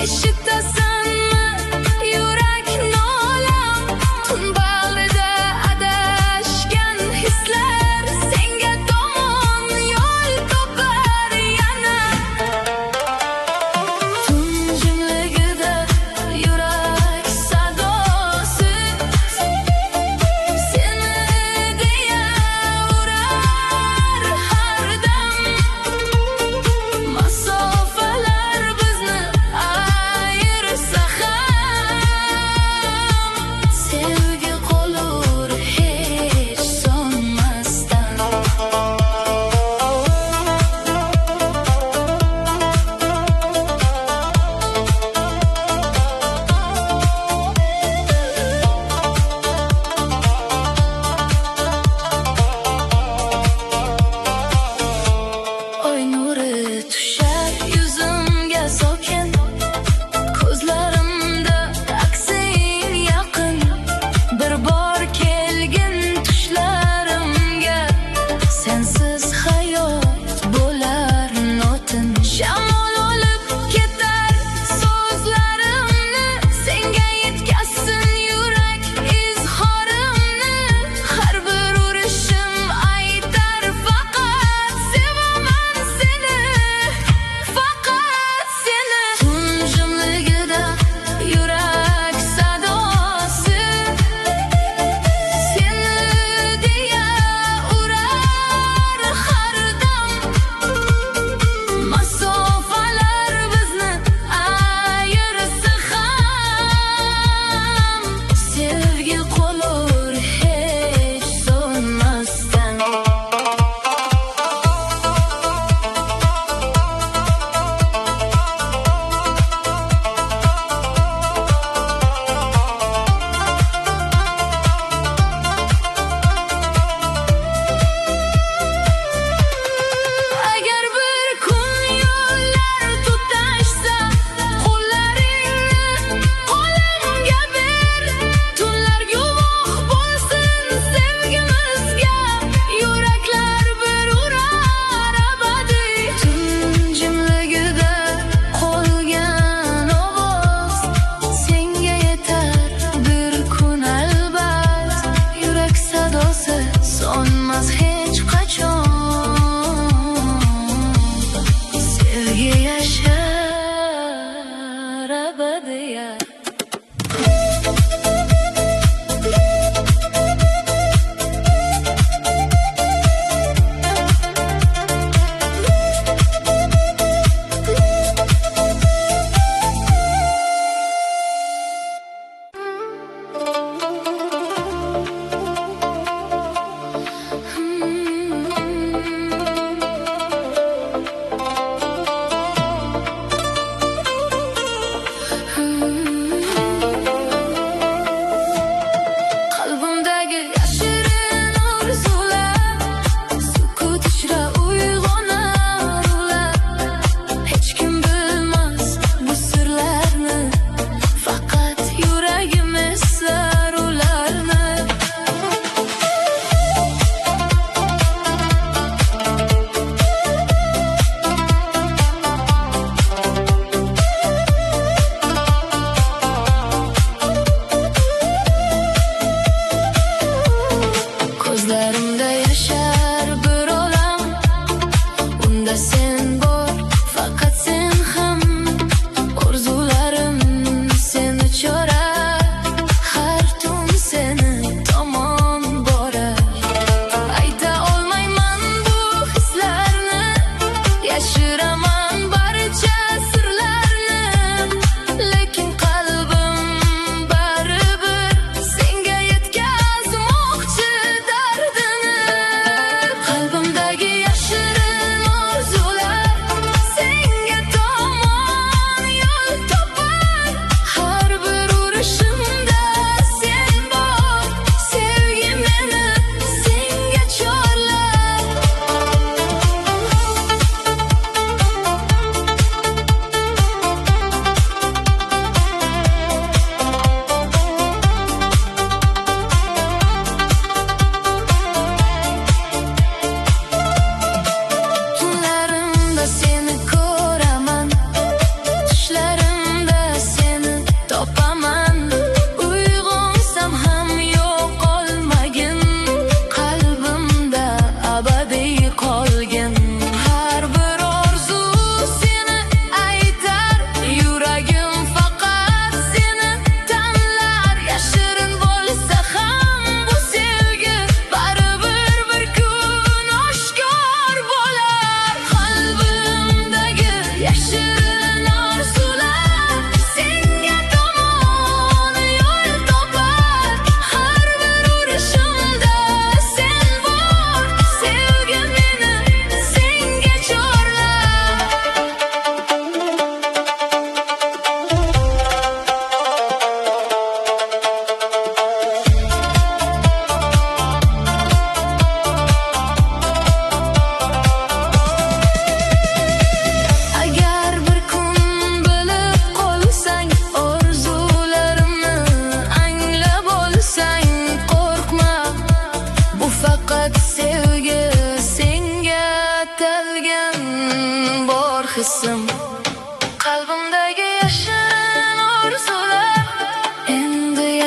Eshitasanmi yurak nolam, tun bag'rida adashgan hislar senga tomon yo'l topar yana. Tun jimligida yurak sadosi seni deya urar har dam. Masofalar bizni ayirsa ham, sevgi qolur hech so'nmasdan. Oy nuri tushar yuzimga sokin, ko'zlarimda aksing yaqin. Bir bor kelgin tushlarimga, sensiz hayot bo'lar notin. Shamol olib ketar so'zlarimni, senga yetkazsin yurak izhorimni. Har bir urishim aytar faqat sevaman seni, faqat seni. Tun jimligida yurak sadosi seni deya urar har dam. Masofalar bizni ayirsa ham, sevgi qolur hech so'nmasdan. Agar bir kun yo'llar tutashsa, qo'llaringni qo'limga ber. Tunlar guvoh bo'lsin sevgimizga, yuraklar bir urar abadiy. Tun jimligida qolgan ovoz senga yetar bir kun albat. Yurak sadosi so'nmas hech qachon, sevgi yashar abadiyat.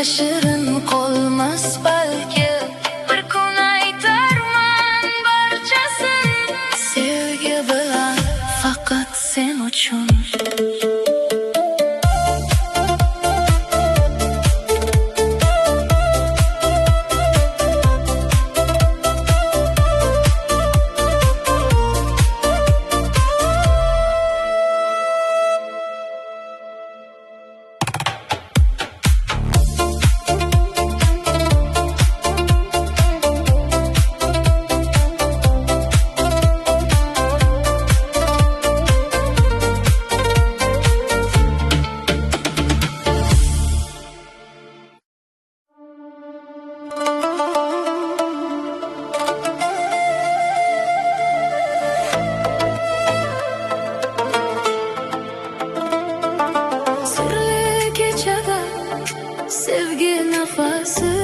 shirin qolmas balki. Bir kun aytarman barchasin, sevgi bilan faqat sen uchun. Sevgi nafasi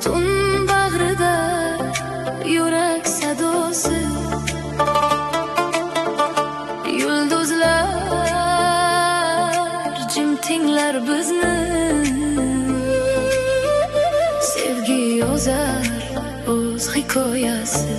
tun bag'rida yurak sadosi, yulduzlar jim tinglar bizni, sevgi yozar o'z hikoyasi.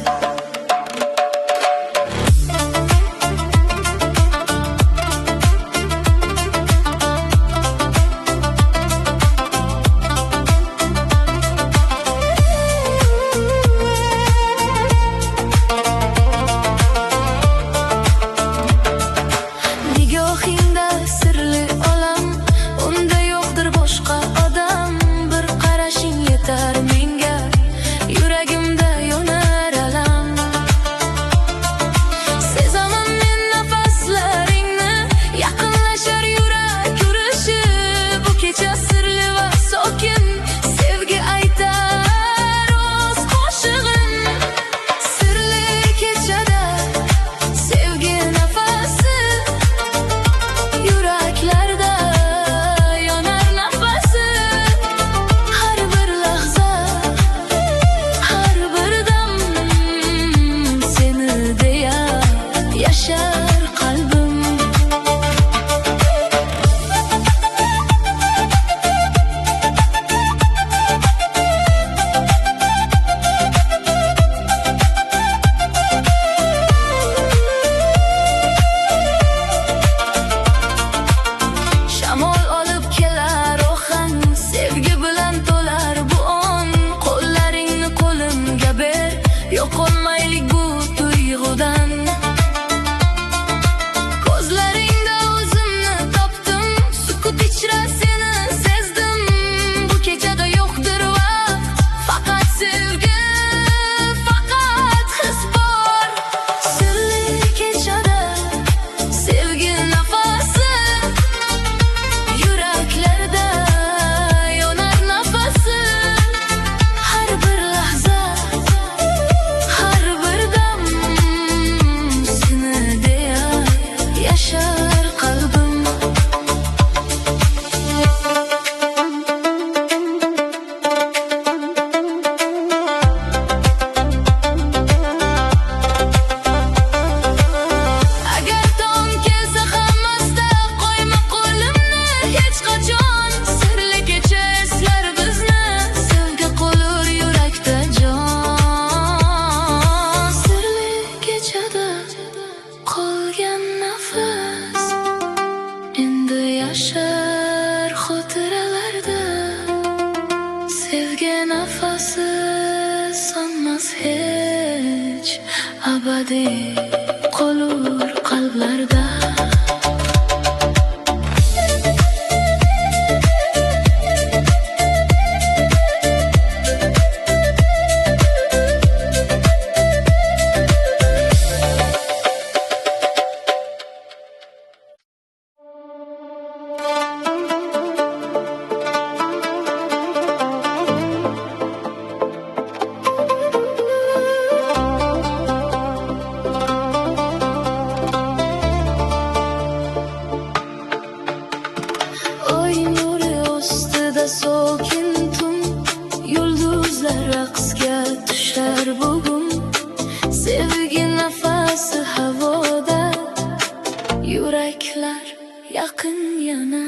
Yo'qolmaylik bu tuyg'udan. Ko'zlaringda o'zimni topdim, sukut ichra seni sezdim. Bu kechada yo'qdir vaqt, faqat sevgi, faqat his bor. Sirli kechada sevgi nafasi, yuraklarda yonar nafasi. Har bir lahza, yaşar kalbim. Agar tong kelsa hammasda qo'yma qo'limni hech qachon. Sirli kecha eslar bizni, sevgi qolur yurakda jon. Sirli kechada qolgan nafas endi yashar xotiralarda. Sevgi nafasi sonmas hech, abadiy qolur qalblarda. Yuraklar yaqin yana.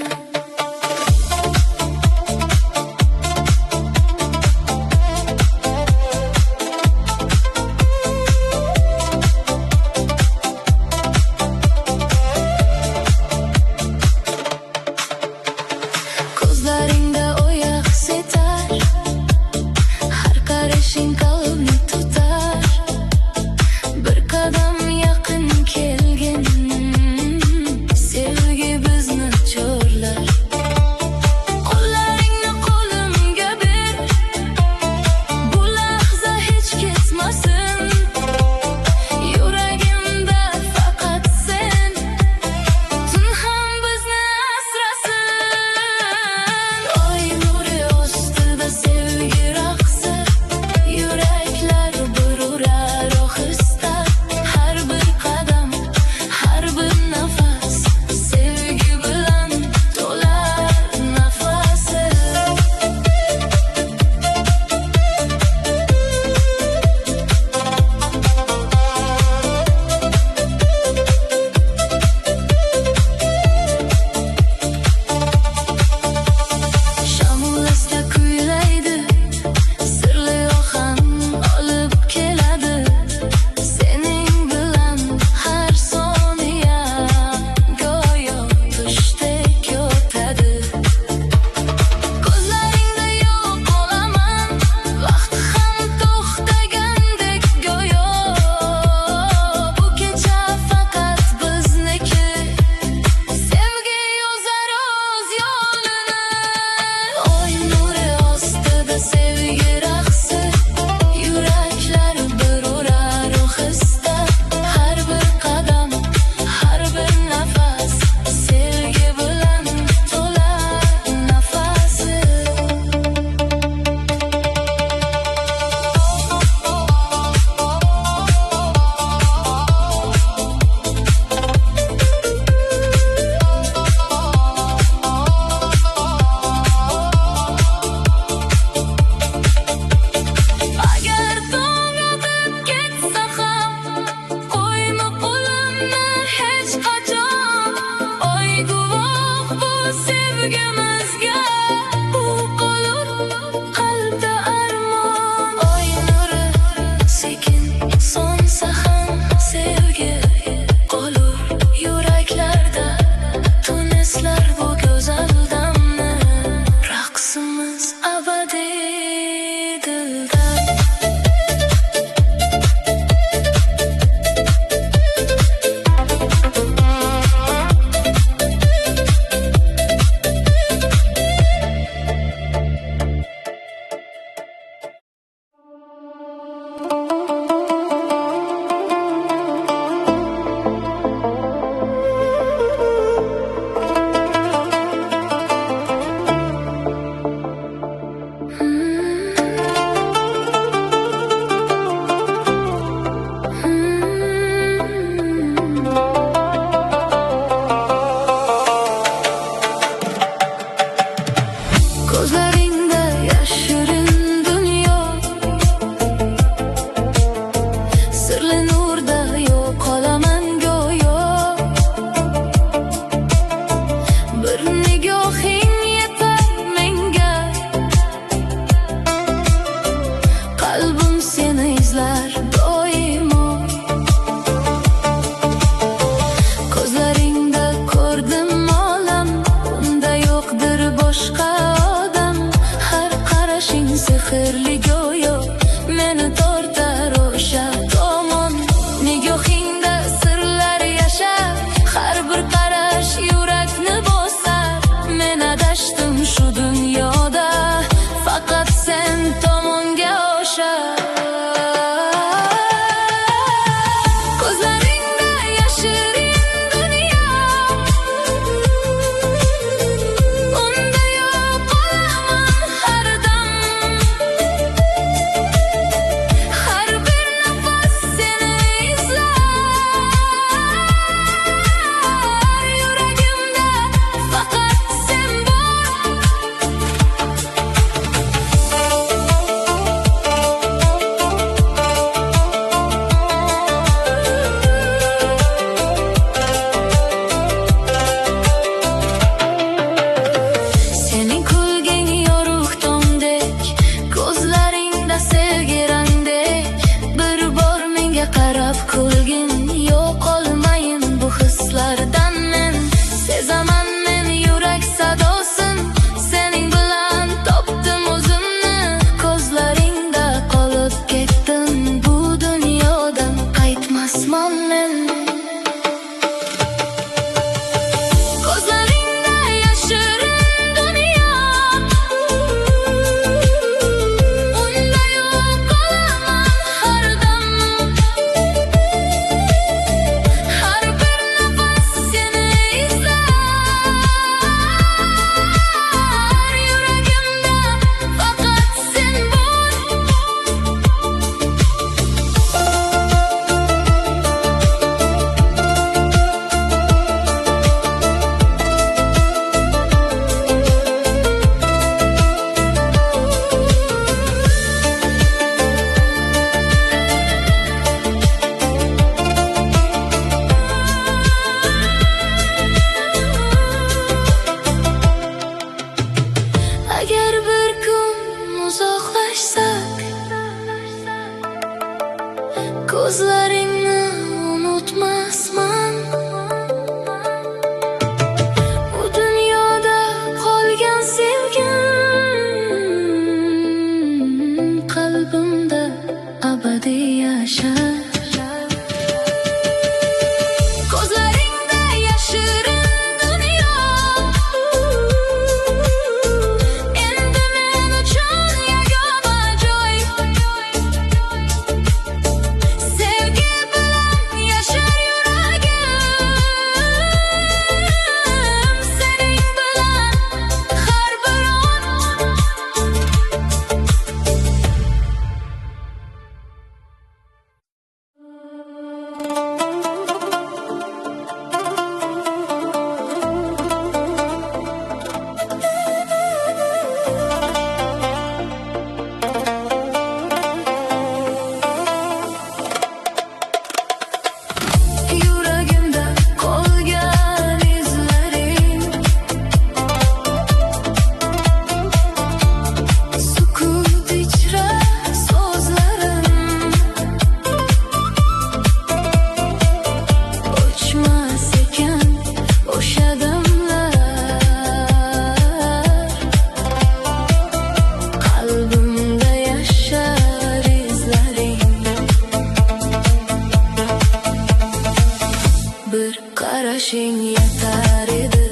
yetar edi.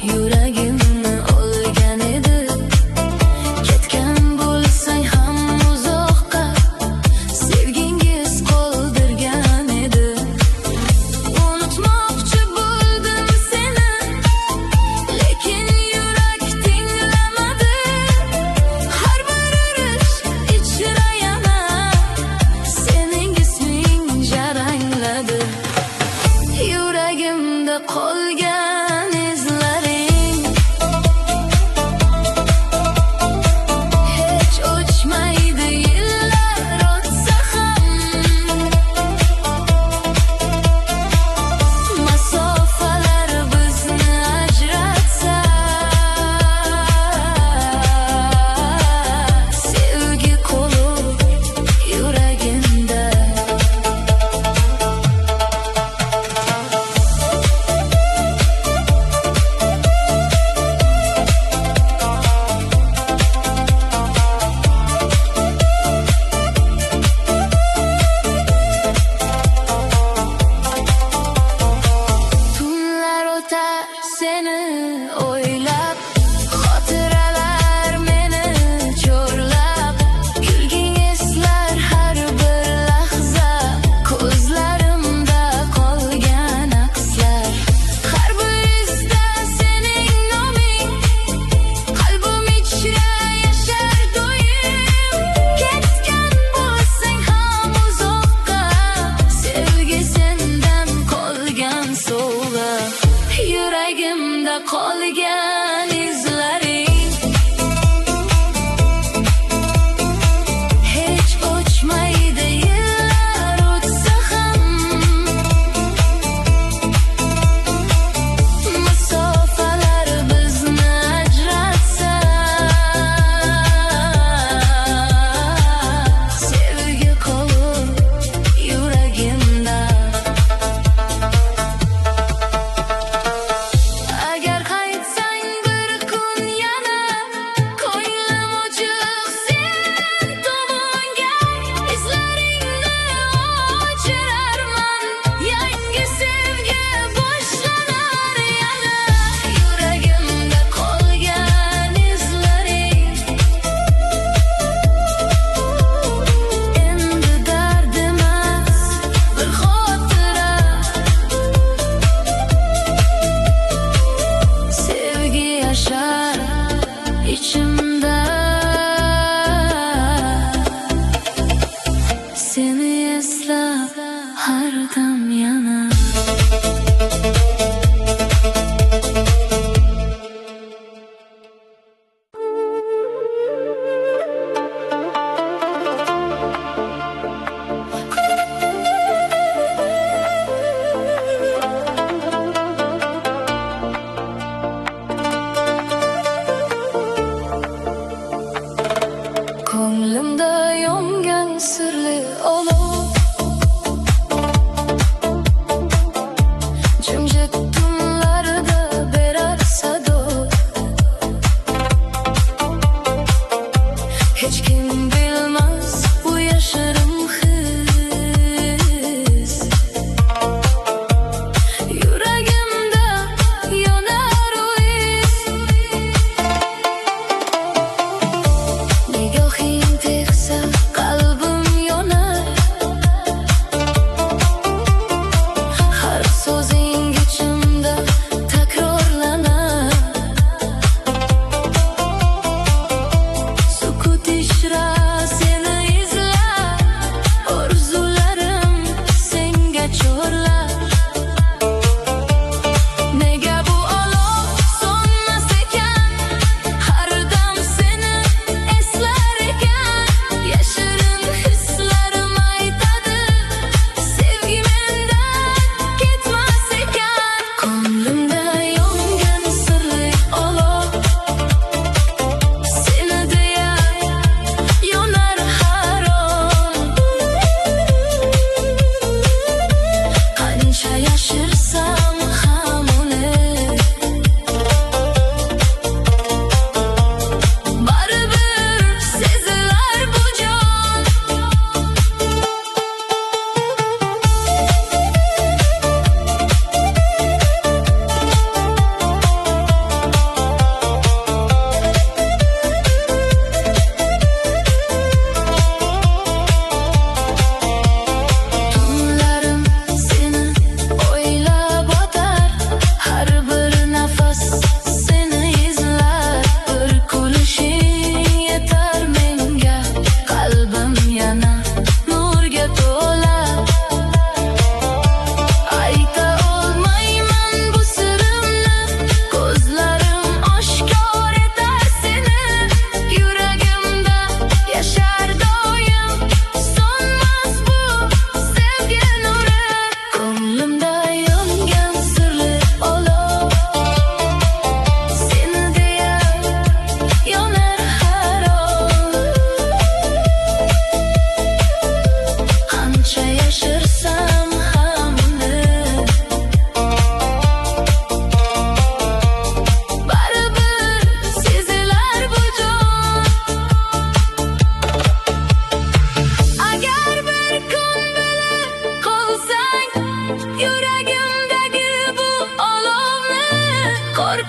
Yuragimni olgan edi. Ketgan bo'lsang ham uzoqqa, sevgingiz qoldirgan edi. Unutmoqchi bo'ldim seni, lekin yurak tinglamadi. Har bir urish ichra yana sening isming jarangladi. Yuragimda qolgan izlaring hech o'chmaydi, yillar o'tsa ham. Masofalar bizni ajratsa, sevgi qolur yuragimda. Tunlar o'tar seni o'ylab, xotiralar meni cho'rlab. Kulging eslar har bir lahza, ko'zlarimda qolgan akslar. Har bir izda sening noming, qalbim ichra yashar doim. Ketgan bo'lsang ham uzoqqa, sevgi sendan qolgan sovg'a. Yuragimda qolgan izlaring hech o'chmaydi, yillar o'tsa ham. Masofalar bizni ajratsa, sevgi qolur yuragimda. Agar qaytsang bir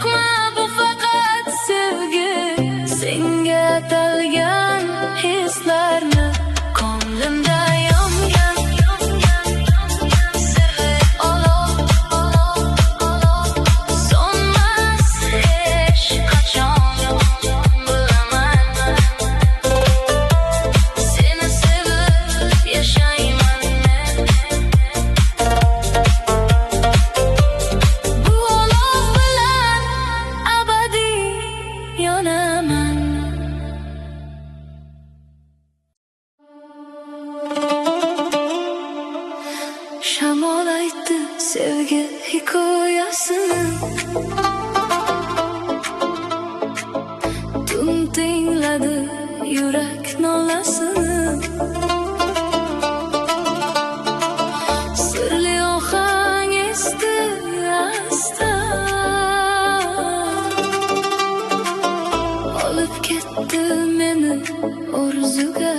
Qo'rqma, bu faqat sevgi, senga atalgan hislarni ko'nglimda yongan sirli olov, so'nmas hech qachon. Bilaman, seni sevib yashayman men. Bu olov bilan abadiy yonaman. Shamol aytdi sevgi hikoyasini, tun tingladi yurak nolasini. Sirli ohang esdi asta, olib ketdi meni orzuga.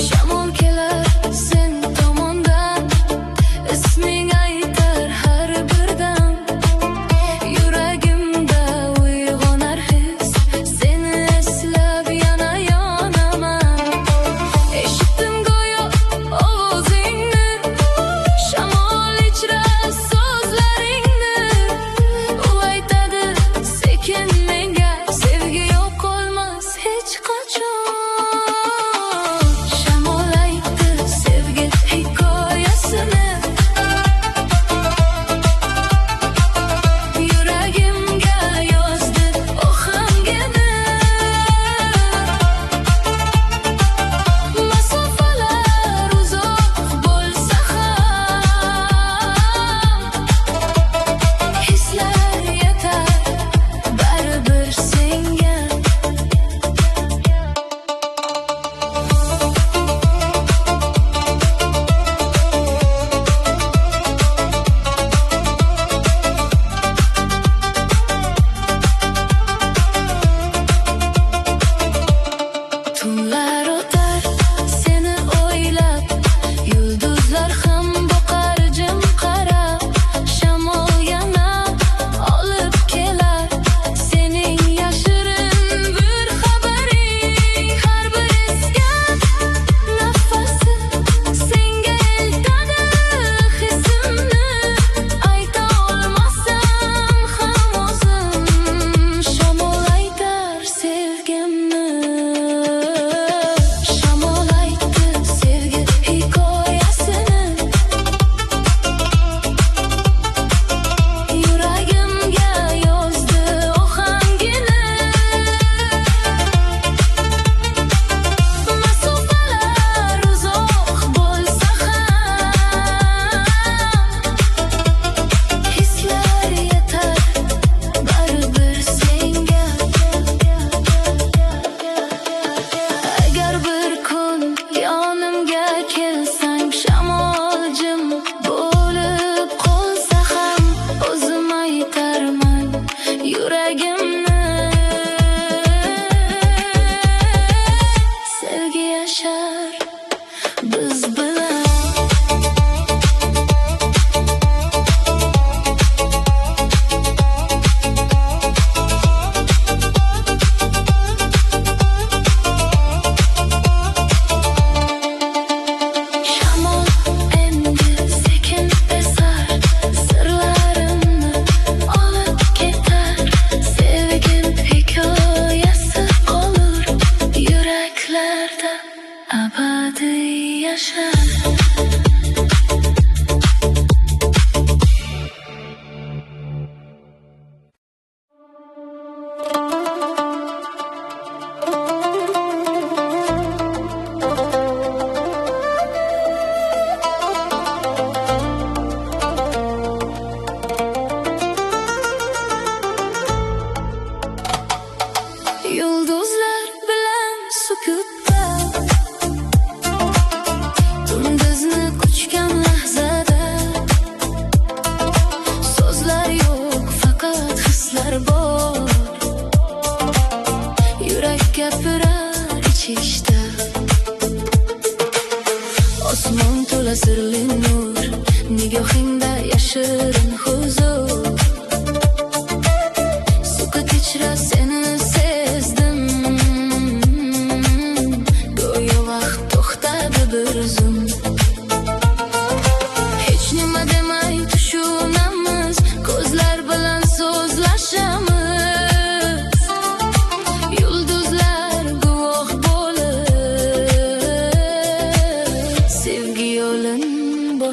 Shamol kelar sen tomondan, isming aytar har birdan. Yuragimda uyg'onar his, seni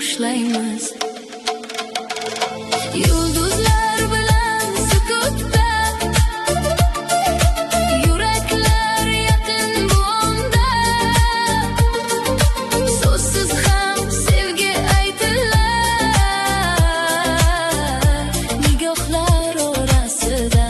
boshlaymiz. Yulduzlar bilan sukutda, yuraklar yaqin bu onda. So'zsiz ham sevgi aytilar nigohlar orasida.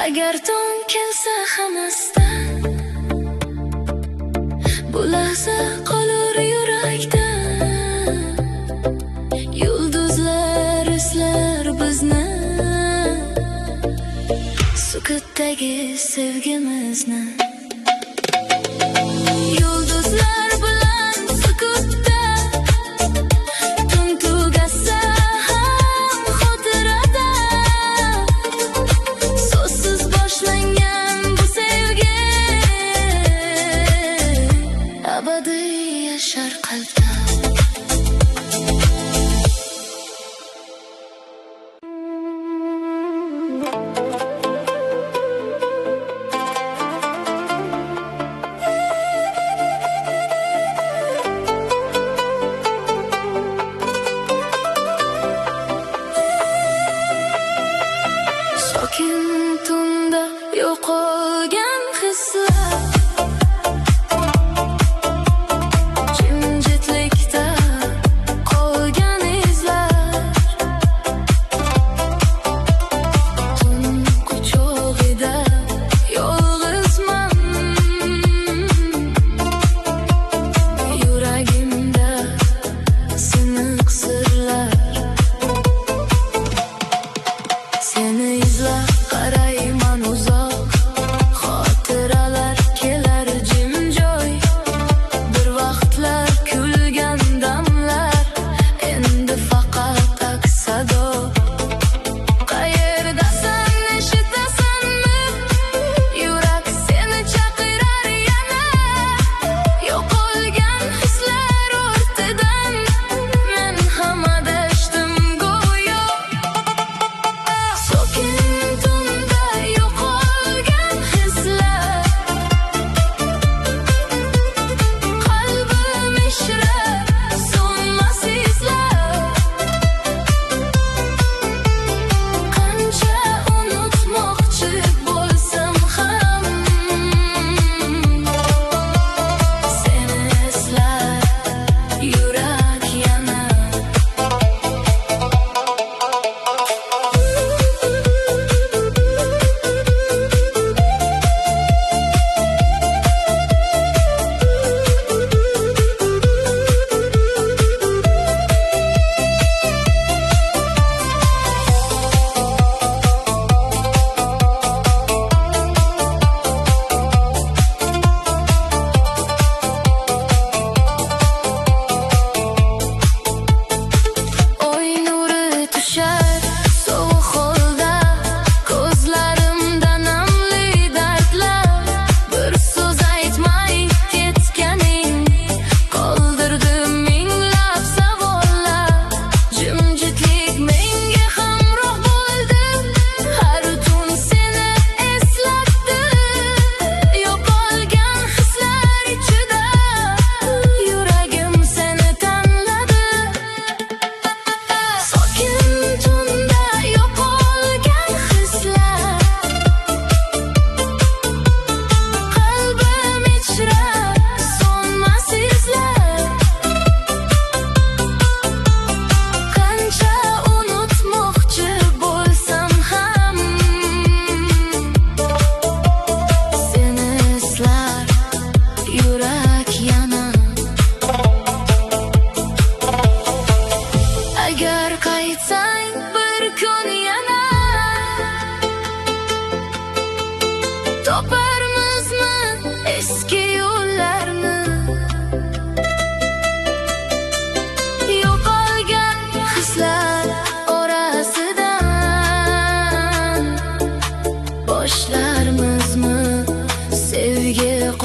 Agar tong kelsa hamasdan, bu lahza qolur yurakda. Yulduzlar eslar bizni, sukutdagi sevgimizni. Yulduzlar bilan sukutda, tun tugasa ham xotirada. So'zsiz boshlangan bu sevgi abadiy yashar qalbda.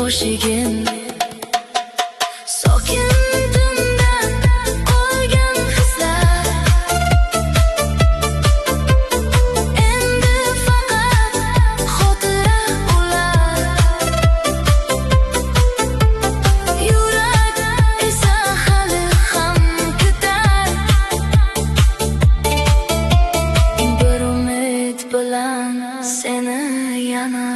qo'shigin sokin tundan qolgan hislar endi faqat xotira ular yurak esa hali ham kutar bir umid bilan seni yana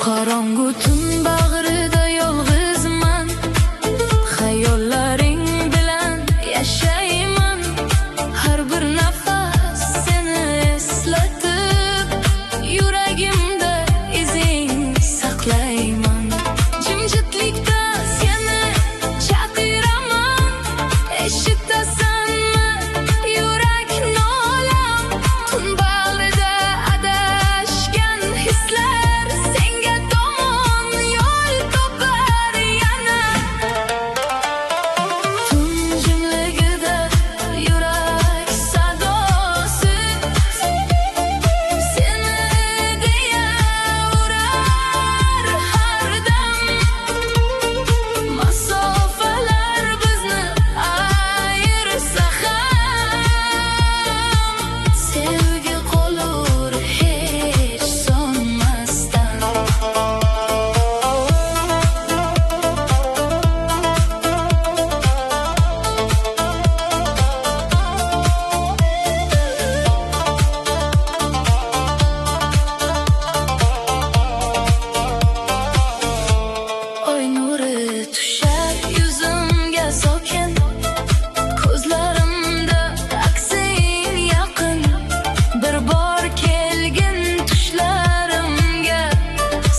qorong'u tun bag'rida yolg'izman xayollaring bilan yashayman har bir nafas seni eslatib yuragimda izing saqlayman jimjitlikda seni chaqiraman eshitasanmi yurak nolam tun bag'rida adashgan hislar senga tomon yo'l topar yana tun jimligida yurak sadosi seni deya urar har dam masofalar bizni ayirsa ham sevgi qolur hech so'nmasdan oy nuri tushar yuzimga sokin ko'zlarimda aksing yaqin bir bor kelgin tushlarimga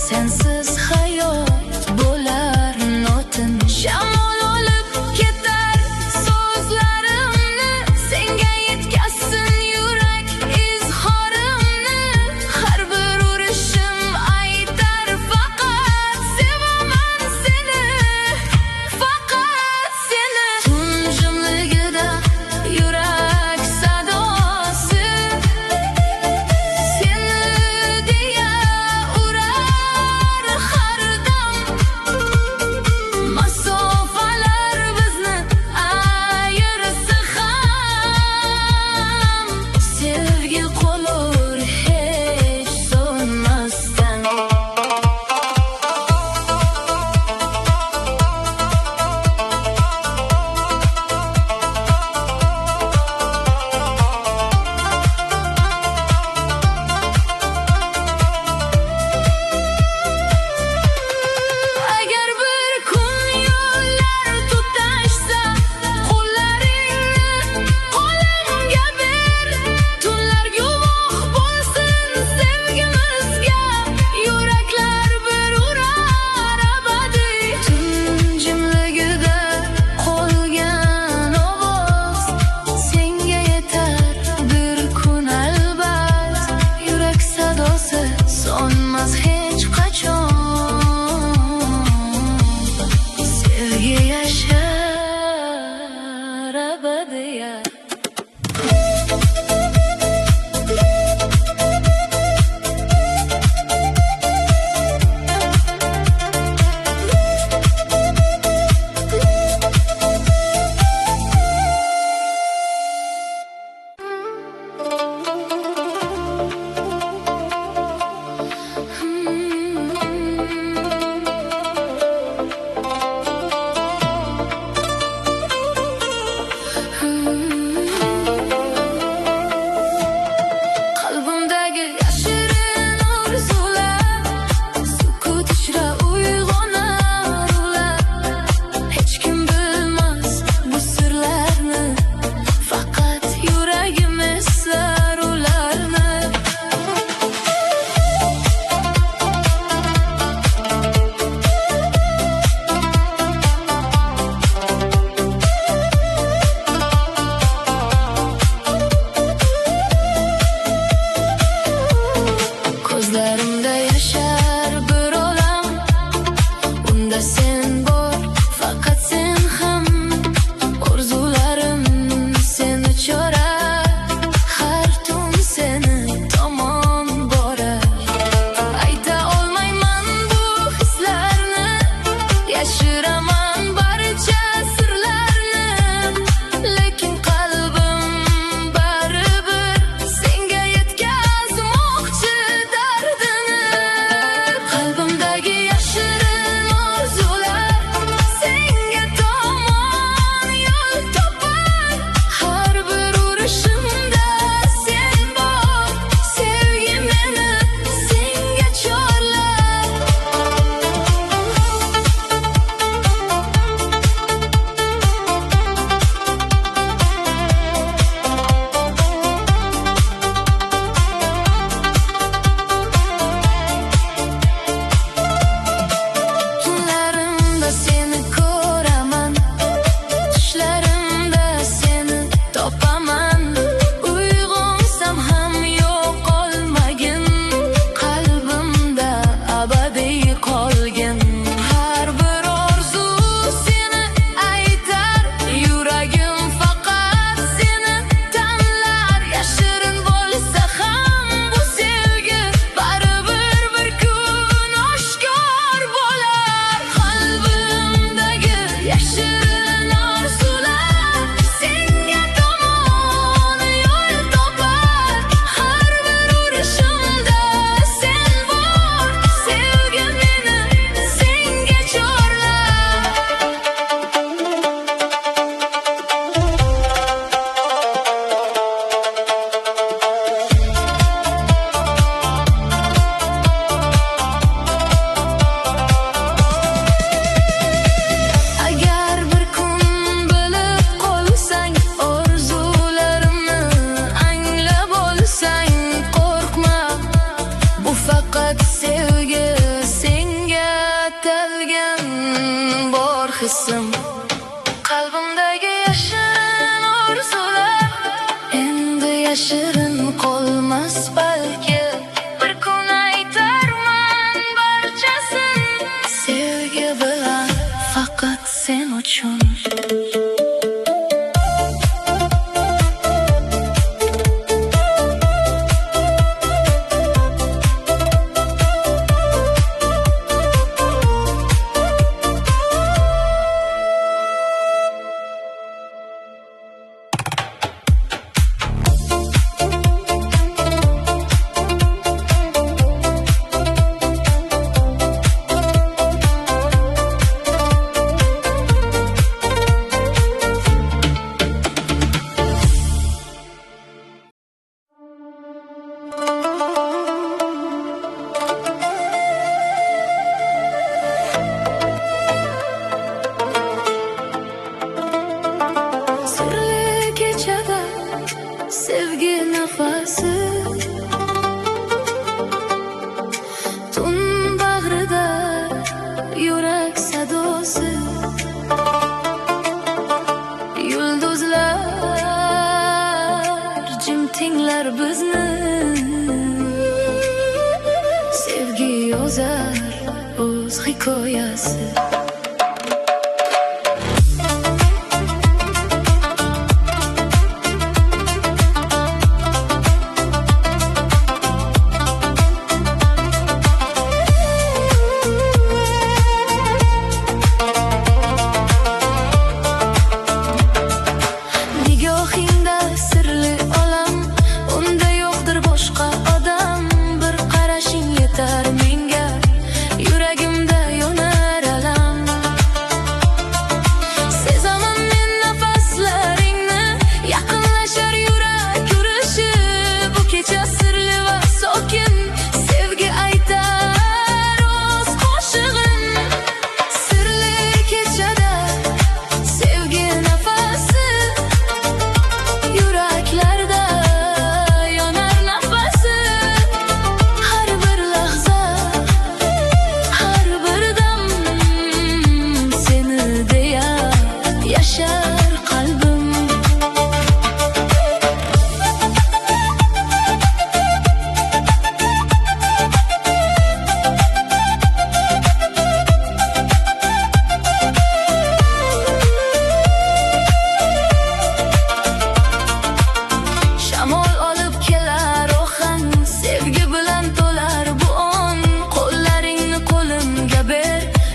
sensiz hayot bo'lar notin shamol olib ketar so'zlarimni senga yetkazsin yurak izhorimni har bir urishim aytar faqat sevaman seni faqat seni tun jimligida yurak sadosi seni deya urar har dam masofalar bizni ayirsa ham sevgi qolur hech so'nmasdan agar bir kun yo'llar tutashsa qo'llaringni qo'limga ber tunlar guvoh bo'lsin sevgimizga yuraklar bir urar abadiy tun jimligida qolgan ovoz senga yetar bir kun albat yurak sadosi so'nmas hech qachon sevgi yashar abadiyat faqat sevgi, senga atalgan bor hissim. Qalbimdagi yashirin orzular endi yashirin qolmas balki. Bir kun aytarman barchasin, sevgi bilan faqat sen uchun. Sevgi nafasi tun bag'rida yurak sadosi, yulduzlar jim tinglar bizni. Sevgi yozar o'z hikoyasi.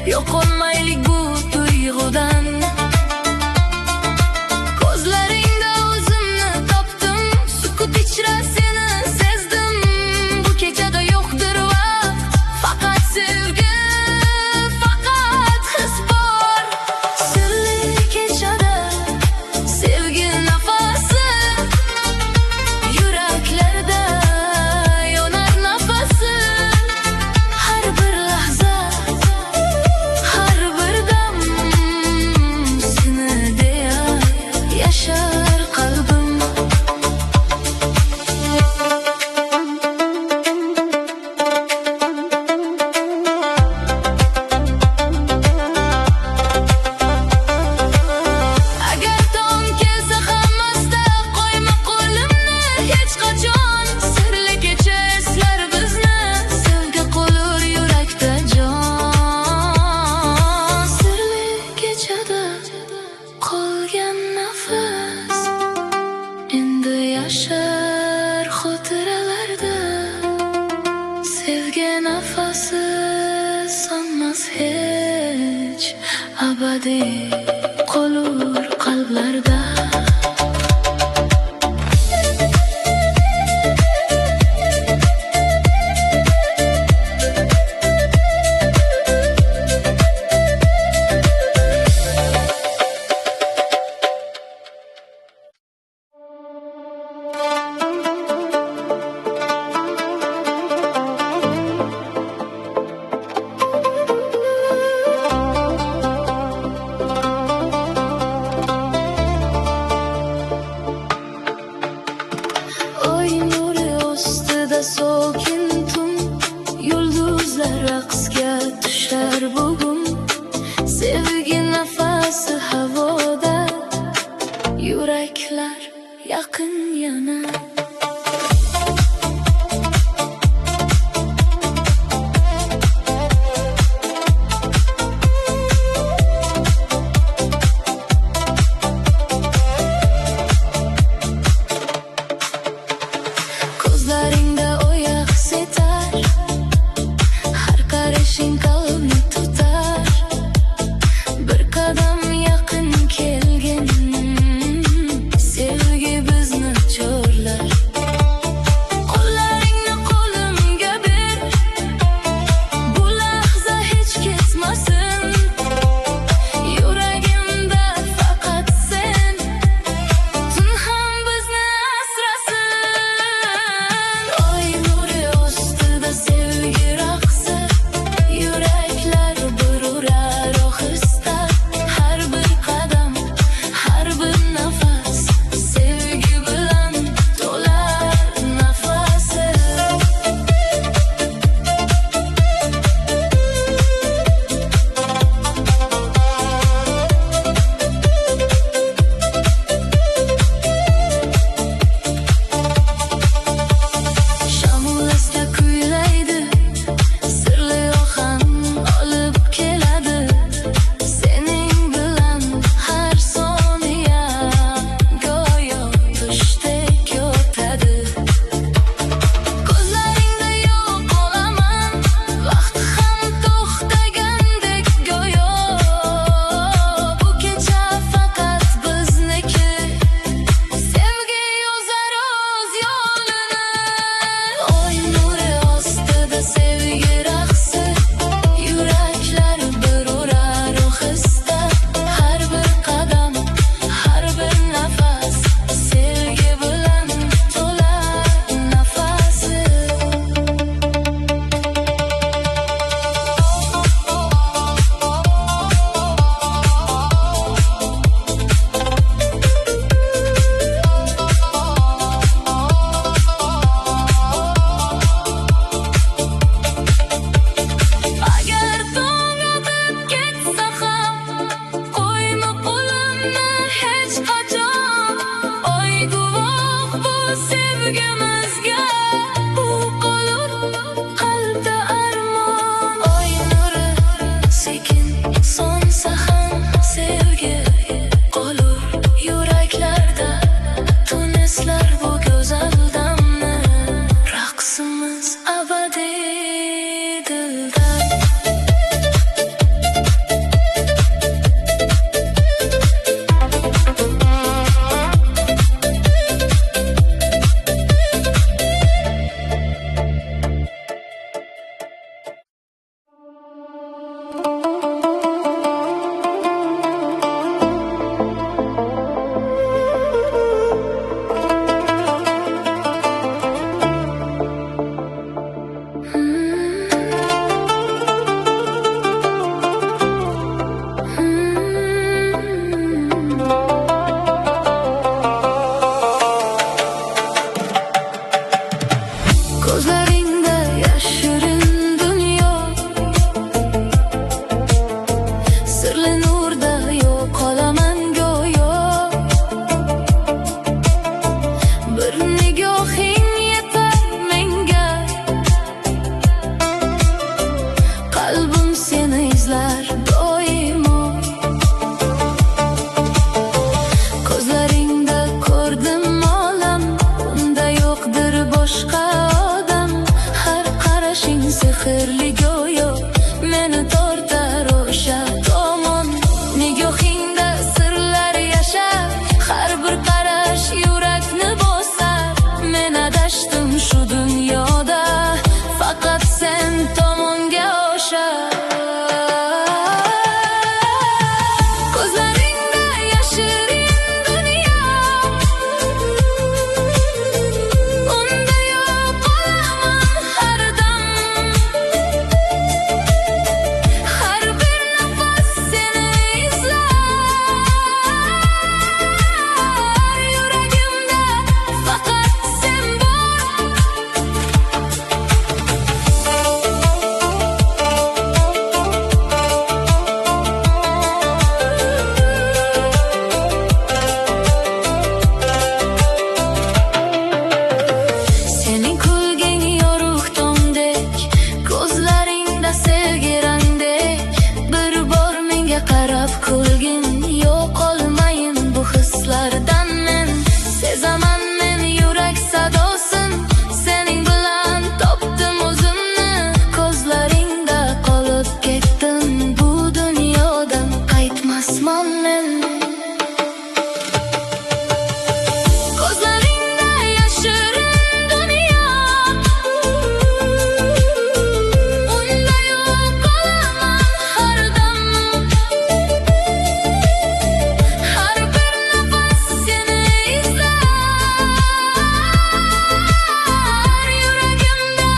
Yo'qolmaylik bu tuyg'udan. Ko'zlaringda o'zimni topdim, sukut ichra seni sezdim. Bu kechada yo'qdir vaqt, faqat sevgi, faqat his bor. Sirli kechada sevgi nafasi, yuraklarda yonar nafasi. Har bir lahza, yashar qalbim. Agar tong kelsa ham asta qo'yma qo'limni hech qachon. Sirli kecha eslar bizni, sevgi qolur yurakda jon. Sirli kechada qolgan nafas endi yashar xotiralarda. Sevgi nafasi sonmas hech, abadiy qolur qalblarda. raqsga tushar bugun. Sevgi nafasi havoda, yuraklar yaqin yana. Ko'zlaringda oyoq setar, har qarashing qalbni tutar. Bir qadam yaqin kelgin, sevgi bizni chorlar. Qo'llaringni qo'limga ber, bu lahza hech ketmasin. Yuragimda faqat sen, tun ham bizni asrasin. Oy nuri ostida sevgi raqsi, yuraklar kulgin yo'q olmayin bu hislardan men sezaman men yurak sadosin sening bilan topdim o'zimni ko'zlaringda qolib ketdim bu dunyodan qaytmasman men ko'zlaringda yashirin dunyo unda yo'q olaman har dam har bir nafas seni izlar yuragimda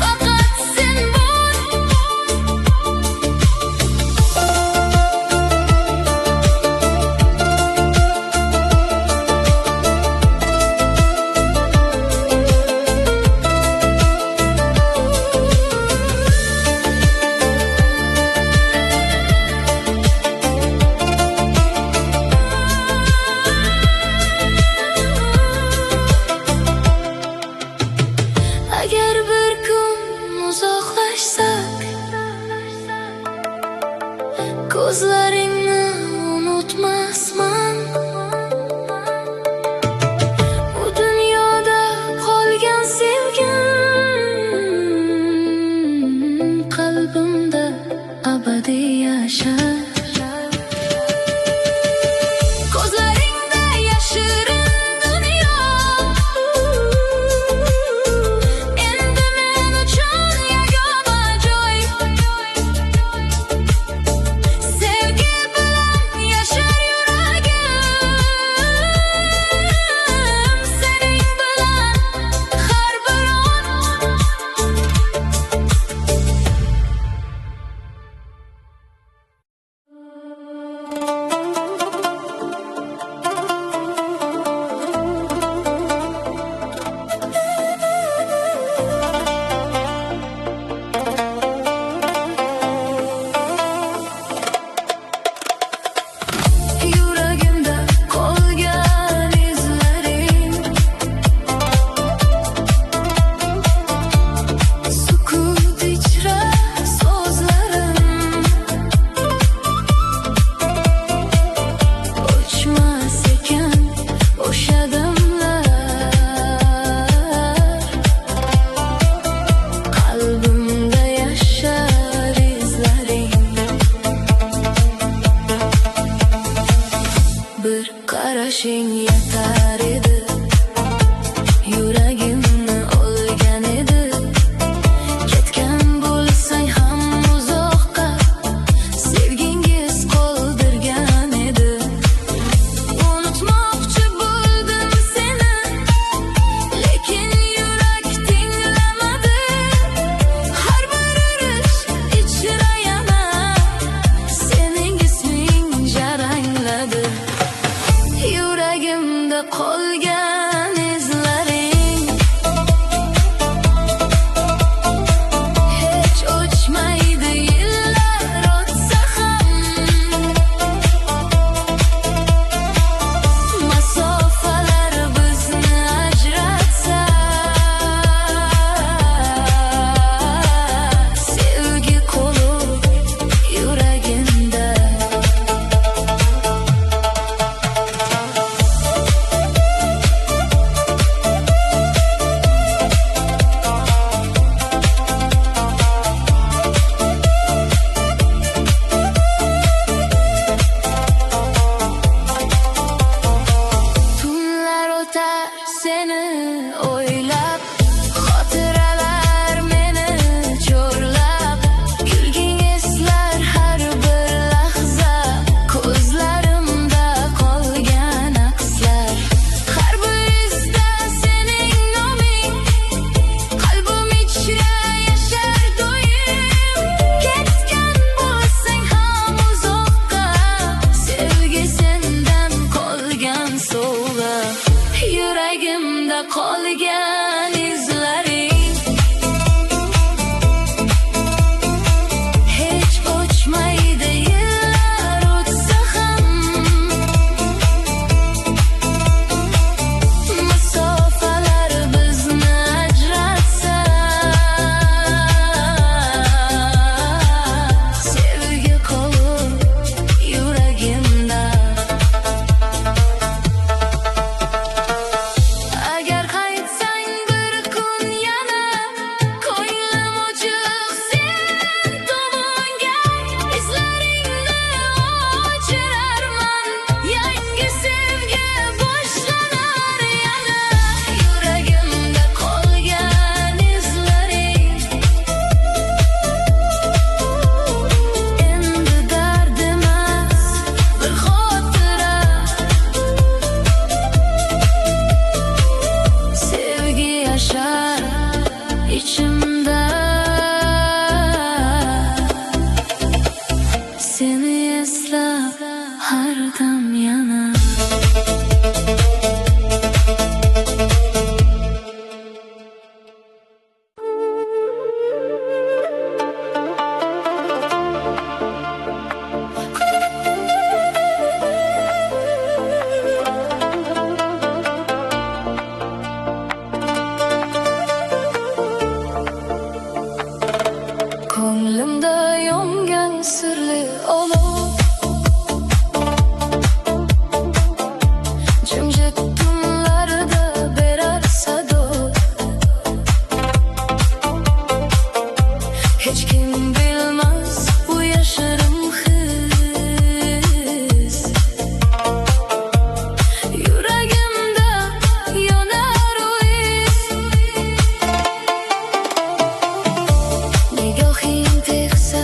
faqat sen bor agar bir kun uzoqlashsak ko'zlaringni unutmasman bu dunyoda qolgan sevgim qalbimda abadiy yashar Yuragimda yongan sirli olov, jimjit tunlarda berar sado. Hech kim bilmas bu yashirin his. Yuragimda yonar u his. Nigohing tegsa